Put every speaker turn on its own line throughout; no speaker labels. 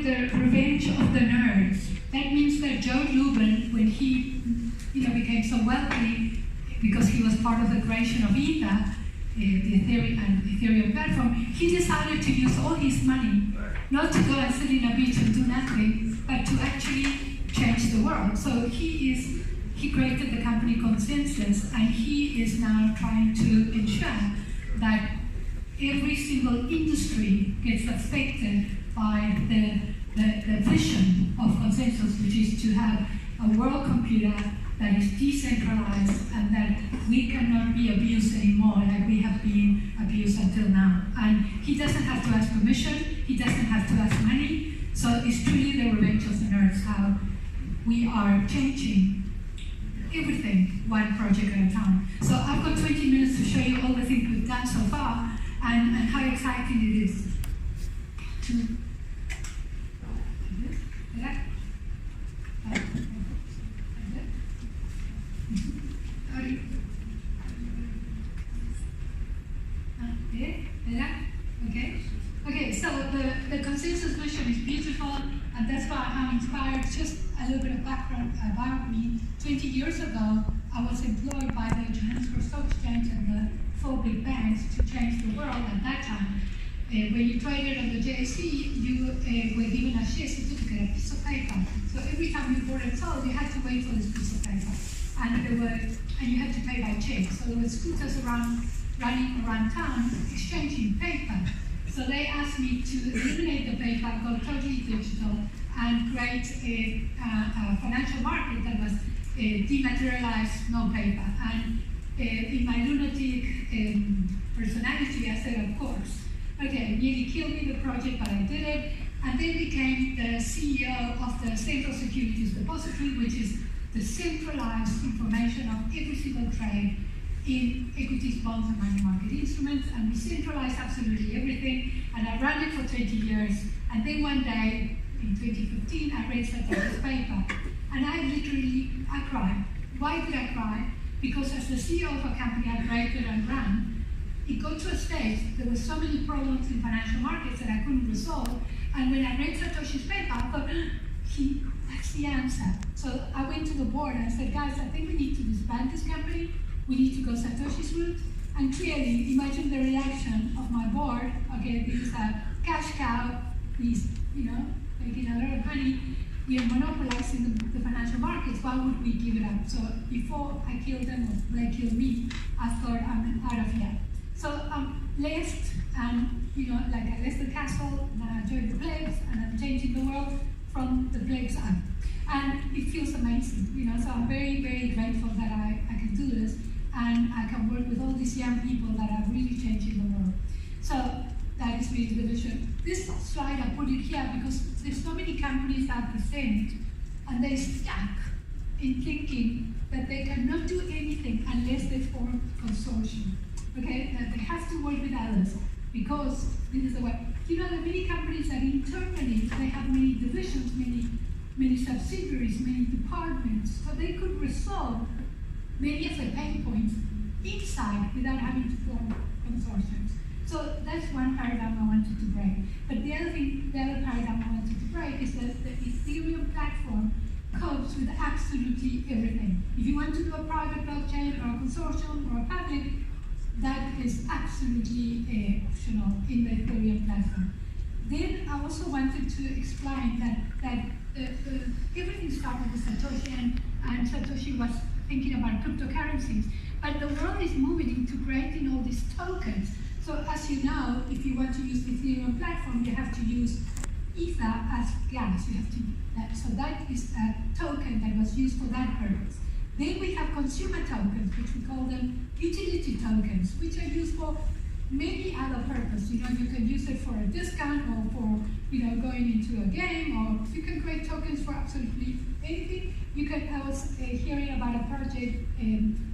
the revenge of the nerds. That means that Joe Lubin, when he became so wealthy because he was part of the creation of Ether, the Ethereum platform, he decided to use all his money not to go and sit in a beach and do nothing, but to actually change the world. So he created the company ConsenSys, and he is now trying to ensure that every single industry gets affected by the vision of ConsenSys, which is to have a world computer that is decentralized and that we cannot be abused anymore like we have been abused until now. And he doesn't have to ask permission, he doesn't have to ask money, so it's truly the revenge of the nerds, how we are changing everything one project at a time. So I've got 20 minutes to show you all the things we've done so far and how exciting it is to Okay, so the ConsenSys vision is beautiful, and that's why I'm inspired. Just a little bit of background about me. 20 years ago, I was employed by the Johannesburg Stock Exchange and the 4 big banks to change the world at that time. When you traded on the JSE, you were given a share certificate, a piece of paper. So every time you bought and sold, you had to wait for this piece of paper. And you had to pay by check. So there were scooters running around town exchanging paper. So they asked me to eliminate the paper, go totally digital, and create a financial market that was dematerialized, no paper. And in my lunatic personality, I said, of course. Okay, nearly killed me, the project, but I did it. And then became the CEO of the Central Securities Depository, which is the centralized information of every single trade in equities, bonds, and money market instruments, and we centralized absolutely everything, and I ran it for 20 years, and then one day, in 2015, I read Satoshi's paper, and I cried. Why did I cry? Because as the CEO of a company I created and ran, it got to a stage, there were so many problems in financial markets that I couldn't resolve, and when I read Satoshi's paper, I thought, that's the answer. So I went to the board and I said, guys, I think we need to disband this company. We need to go Satoshi's route. And clearly, imagine the reaction of my board. Okay, this is a cash cow. He's, making a lot of money. We are monopolizing the financial markets. Why would we give it up? So before I killed them or they killed me, I thought I'm out of here. So I'm left, and I left the castle, and I joined the plagues, and I'm changing the world from the plagues up. And it feels amazing, so I'm very, very grateful that I can do this, and I can work with all these young people that are really changing the world. So that is really the vision. This slide, I put it here because there's so many companies that present, and they're stuck in thinking that they cannot do anything unless they form a consortium, okay? That they have to work with others, because this is the way. There are many companies that internally, they have many divisions, many subsidiaries, many departments, so they could resolve many of the pain points inside without having to form consortiums. So that's one paradigm I wanted to break. But the other paradigm I wanted to break is that the Ethereum platform copes with absolutely everything. If you want to do a private blockchain or a consortium or a public, that is absolutely optional in the Ethereum platform. Then I also wanted to explain that everything started with Satoshi, and Satoshi was thinking about cryptocurrencies, but the world is moving into creating all these tokens. So as you know, if you want to use the Ethereum platform, you have to use Ether as gas. So that is a token that was used for that purpose. Then we have consumer tokens, which we call them utility tokens, which are used for many other purposes. You can use it for a discount or for going into a game, or you can create tokens for absolutely anything. I was hearing about a project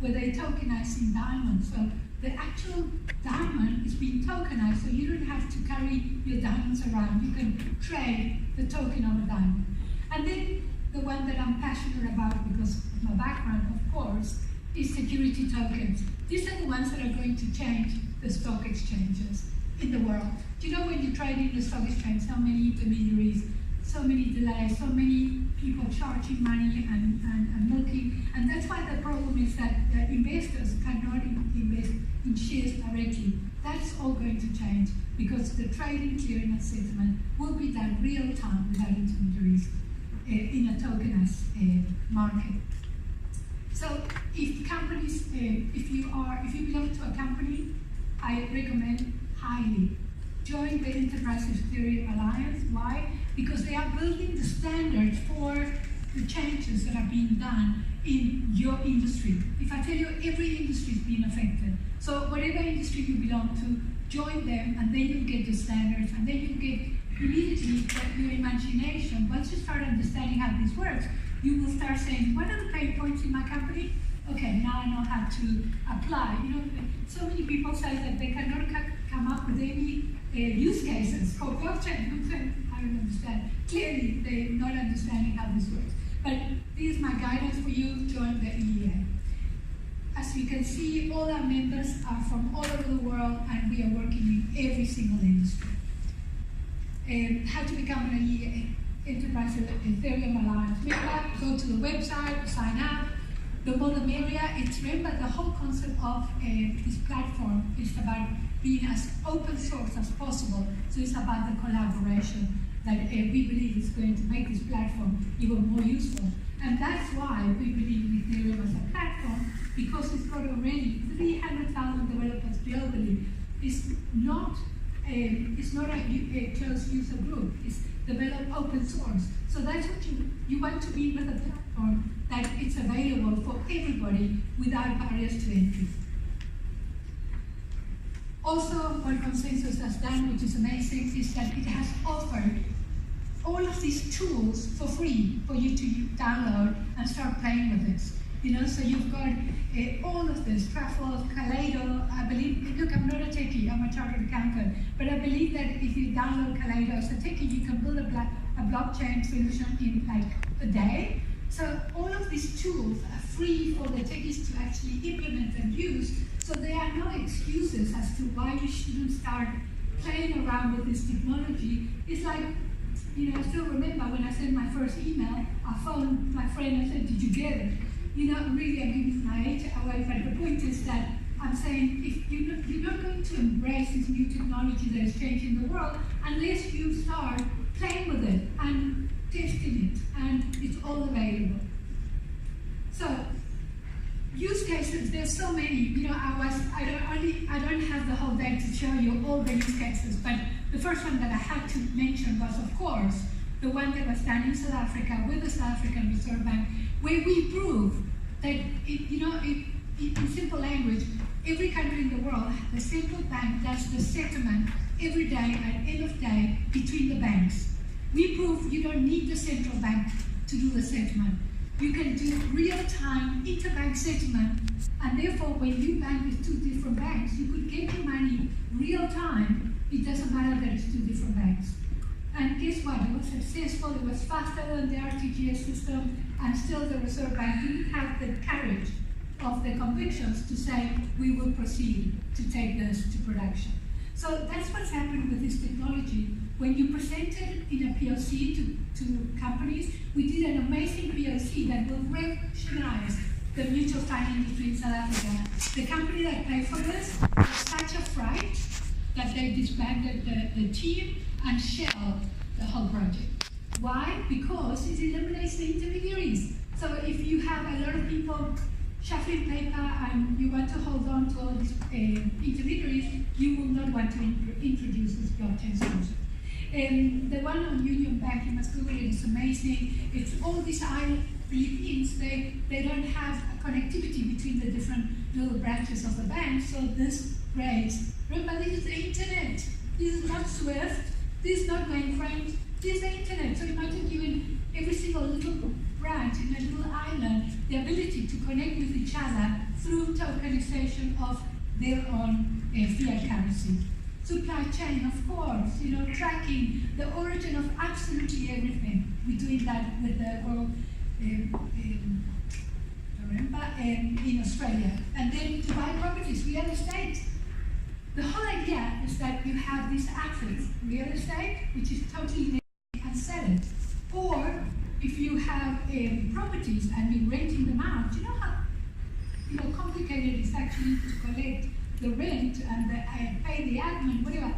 where they're tokenizing diamonds. So the actual diamond is being tokenized, so you don't have to carry your diamonds around. You can trade the token of a diamond. And then the one that I'm passionate about because of my background, of course, is security tokens. These are the ones that are going to change the stock exchanges in the world. Do you know when you trade in the stock exchange, how many intermediaries, so many delays, so many people charging money and milking. And that's why the problem is that investors cannot invest in shares directly. That's all going to change because the trading, clearing, and settlement will be done real time without intermediaries in a tokenized market. So if companies, if you belong to a company, I recommend highly join the Enterprise Ethereum Alliance. Why? Because they are building the standards for the changes that are being done in your industry. If I tell you every industry is being affected, so whatever industry you belong to, join them, and then you get the standards, and then you get immediately your imagination. Once you start understanding how this works, you will start saying, what are the pain points in my company? Okay, now I know how to apply. You know, so many people say that they cannot come up with any use cases for blockchain. I don't understand. Clearly, they're not understanding how this works. But this is my guidance for you, join the EEA. As you can see, all our members are from all over the world, and we are working in every single industry. How to become an EEA, Enterprise Ethereum Alliance member, go to the website, sign up. The more the merrier. Remember, the whole concept of this platform is about being as open source as possible. So it's about the collaboration that we believe is going to make this platform even more useful. And that's why we believe in Ethereum as a platform, because it's got already 300,000 developers globally. It's not a closed user group. It's developed open source. So that's what you want to be with a platform that it's available for everybody without barriers to entry. Also, what ConsenSys has done, which is amazing, is that it has offered all of these tools for free for you to download and start playing with this. You know, so you've got all of this, Truffle, Kaleido. I believe, look, I'm not a techie, I'm a chartered accountant, but I believe that if you download Kaleido as a techie, you can build a blockchain solution in like a day. So all of these tools are free for the techies to actually implement and use, so there are no excuses as to why you shouldn't start playing around with this technology. It's like, you know, I still remember when I sent my first email, I phoned my friend and said, did you get it? You know, really, I'm giving my age away, but the point is that I'm saying if you're not going to embrace this new technology that is changing the world unless you start playing with it and testing it, and it's all available. So, use cases, there's so many. You know, I don't have the whole day to show you all the use cases, but the first one that I had to mention was, of course, the one that was done in South Africa with the South African Reserve Bank, where we prove that, in simple language, every country in the world, the central bank does the settlement every day at end of day between the banks. We prove you don't need the central bank to do the settlement. You can do real-time interbank settlement, and therefore when you bank with two different banks, you could get your money real-time. It doesn't matter that it's two different banks. And guess what? It was successful, it was faster than the RTGS system, and still the Reserve Bank didn't have the courage of the convictions to say, we will proceed to take this to production. So that's what's happened with this technology. When you present it in a POC to companies, we did an amazing POC that will revolutionize the mutual fund industry in South Africa. The company that paid for this was such a fright that they disbanded the team and shelved the whole project. Why? Because it eliminates the intermediaries. So if you have a lot of people shuffling paper and you want to hold on to all these intermediaries, you will not want to introduce this blockchain solution. The one on Union Bank, you must Google it, it's amazing. It's all these island Philippines, they don't have a connectivity between the different little branches of the bank, so this creates, remember, this is the internet. This is not Swift, this is not mainframe, this is the internet. So imagine giving every single little branch in a little island the ability to connect with each other through tokenization of their own fiat currency. Supply chain, of course, you know, tracking the origin of absolutely everything. We're doing that with the World in Australia. And then to buy properties, real estate. The whole idea is that you have these assets, real estate, which is totally naked, and sell it. Or if you have properties and you're renting them out, you know how complicated it's actually to collect the rent and pay the admin, whatever.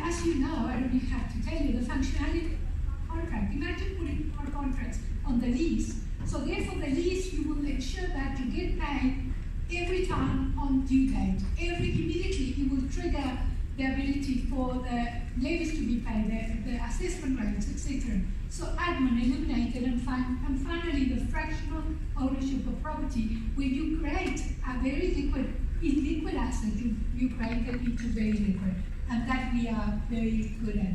As you know, I don't even have to tell you the functionality of a contract. Imagine putting more contracts on the lease. So therefore the lease, you will ensure that you get paid every time on due date. Immediately you will trigger the ability for the levies to be paid, the assessment rates, etc. So admin eliminated, and finally the fractional ownership of property, where you create a very illiquid asset, you create it into very liquid, and that we are very good at.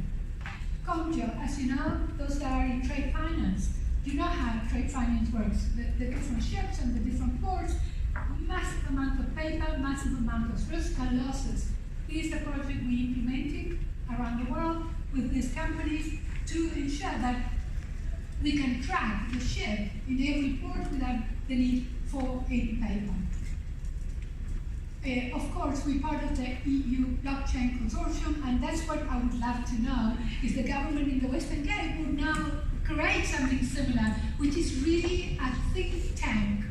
Comjo, as you know, those are in trade finance. You know how trade finance works, the different ships and the different ports, massive amount of paper, massive amount of risk and losses. This is the project we implemented around the world with these companies to ensure that we can track the ship in every port without the need for any paper. Of course, we're part of the EU blockchain consortium, and that's what I would love to know, is the government in the Western Cape would now create something similar, which is really a think tank,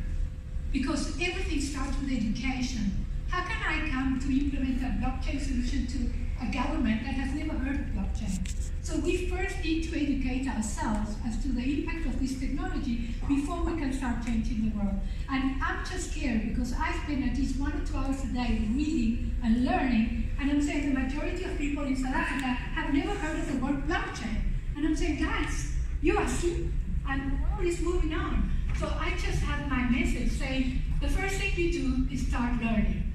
because everything starts with education. How can I come to implement a blockchain solution to a government that has never heard of blockchain? So we first need to educate ourselves as to the impact of this technology before we can start changing the world. And I'm just scared because I spend at least 1 or 2 hours a day reading and learning, and I'm saying the majority of people in South Africa have never heard of the word blockchain. And I'm saying, guys, you are asleep, and the world is moving on. So I just have my message saying, the first thing you do is start learning.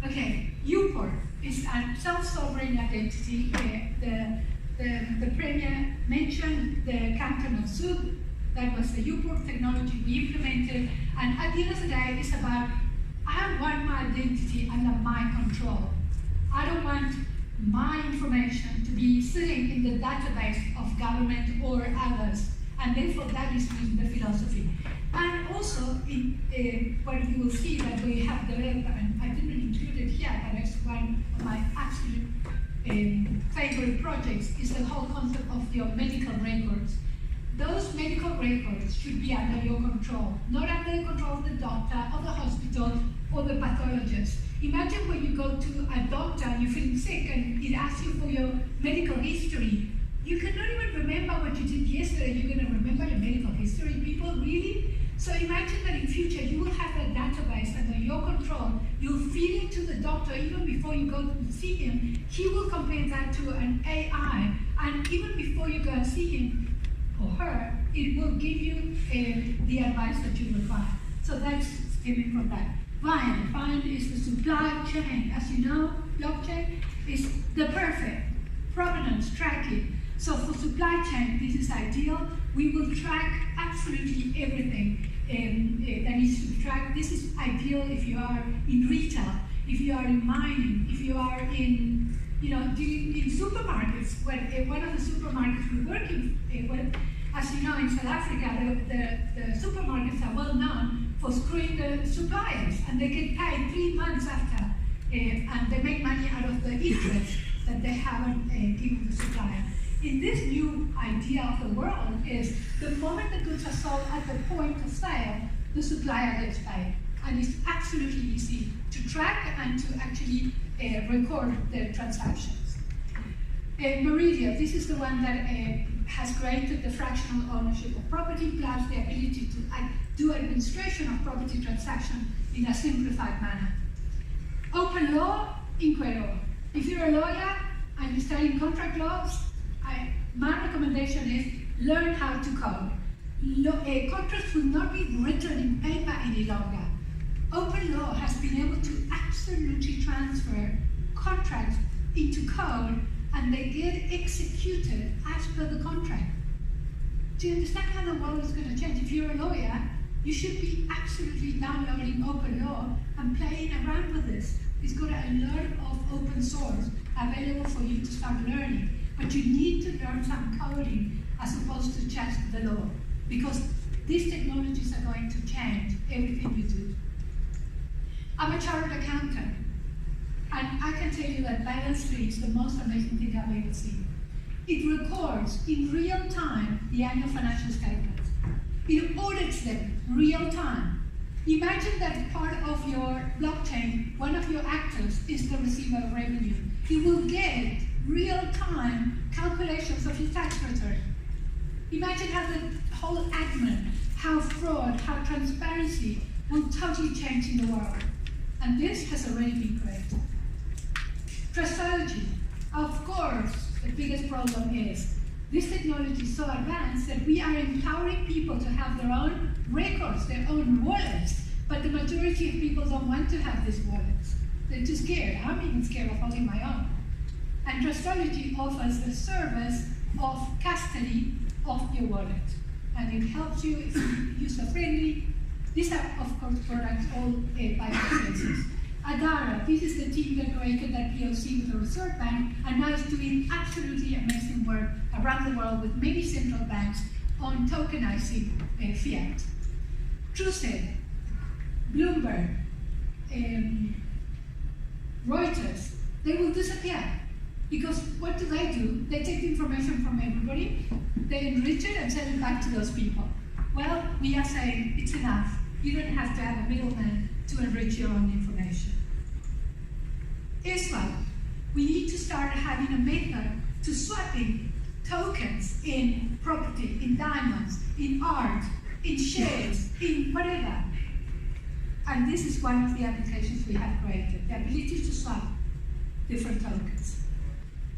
Okay, UPOR is a self-sovereign identity. The Premier mentioned the canton of Zug. That was the UPOR technology we implemented. And at the end of the day, it's about, I want my identity under my control. I don't want my information to be sitting in the database of government or others. And therefore, that is the philosophy. And also, what you will see that we have developed, and I didn't include it here, but it's one of my absolute favorite projects, is the whole concept of your medical records. Those medical records should be under your control, not under the control of the doctor, or the hospital, or the pathologist. Imagine when you go to a doctor and you're feeling sick and it asks you for your medical history. You cannot even remember what you did yesterday. You're going to remember your medical history, people, really? So imagine that in future you will have a database under your control. You'll feed it to the doctor even before you go to see him. He will compare that to an AI. And even before you go and see him or her, it will give you the advice that you require. So that's stemming from that. Vine is the supply chain. As you know, blockchain is the perfect provenance tracking. So for supply chain, this is ideal. We will track absolutely everything that needs to be tracked. This is ideal if you are in retail, if you are in mining, if you are in, in supermarkets. When one of the supermarkets we work in, as you know, in South Africa, the supermarkets are well known for screwing the suppliers, and they get paid 3 months after, and they make money out of the interest that they haven't given the supplier. In this new idea of the world is the moment the goods are sold at the point of sale, the supplier gets paid. And it's absolutely easy to track and to actually record the transactions. Meridia, this is the one that has created the fractional ownership of property plus the ability to do administration of property transaction in a simplified manner. Open law, Inquero. If you're a lawyer and you're studying contract laws, my recommendation is learn how to code. Contracts will not be written in paper any longer. Open law has been able to absolutely transfer contracts into code, and they get executed as per the contract. Do you understand how the world is going to change? If you're a lawyer, you should be absolutely downloading open law and playing around with this. It's got a lot of open source available for you to start learning. But you need to learn some coding as opposed to just the law, because these technologies are going to change everything you do. I'm a chartered accountant, and I can tell you that balance sheet is the most amazing thing I've ever seen. It records in real time the annual financial statements. It audits them real time. Imagine that part of your blockchain, one of your actors is the receiver of revenue. You will get real-time calculations of your tax return. Imagine how the whole admin, how fraud, how transparency will totally change in the world. And this has already been created. Trustology. Of course, the biggest problem is this technology is so advanced that we are empowering people to have their own records, their own wallets, but the majority of people don't want to have these wallets. They're too scared. I'm even scared of holding my own. And Trustology offers the service of custody of your wallet. And it helps you, it's user-friendly. These are, of course, products all by ConsenSys. Adara, this is the team that created that POC with the Reserve Bank, and now is doing absolutely amazing work around the world with many central banks on tokenizing fiat. Trueset, Bloomberg, Reuters, they will disappear. Because what do? They take the information from everybody, they enrich it and send it back to those people. Well, we are saying it's enough. You don't have to have a middleman to enrich your own information. Israel, we need to start having a method to swapping tokens in property, in diamonds, in art, in shares, in whatever. And this is one of the applications we have created, the ability to swap different tokens.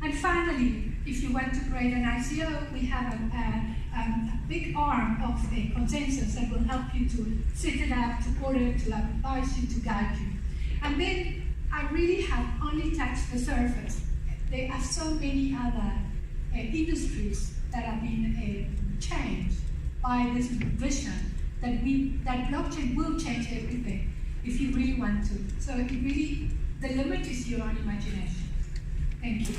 And finally, if you want to create an ICO, we have a big arm of ConsenSys that will help you to set it up, to order, to advise you, to guide you. And then I really have only touched the surface. There are so many other industries that have been changed by this vision that blockchain will change everything if you really want to. So it really, the limit is your own imagination. Thank you.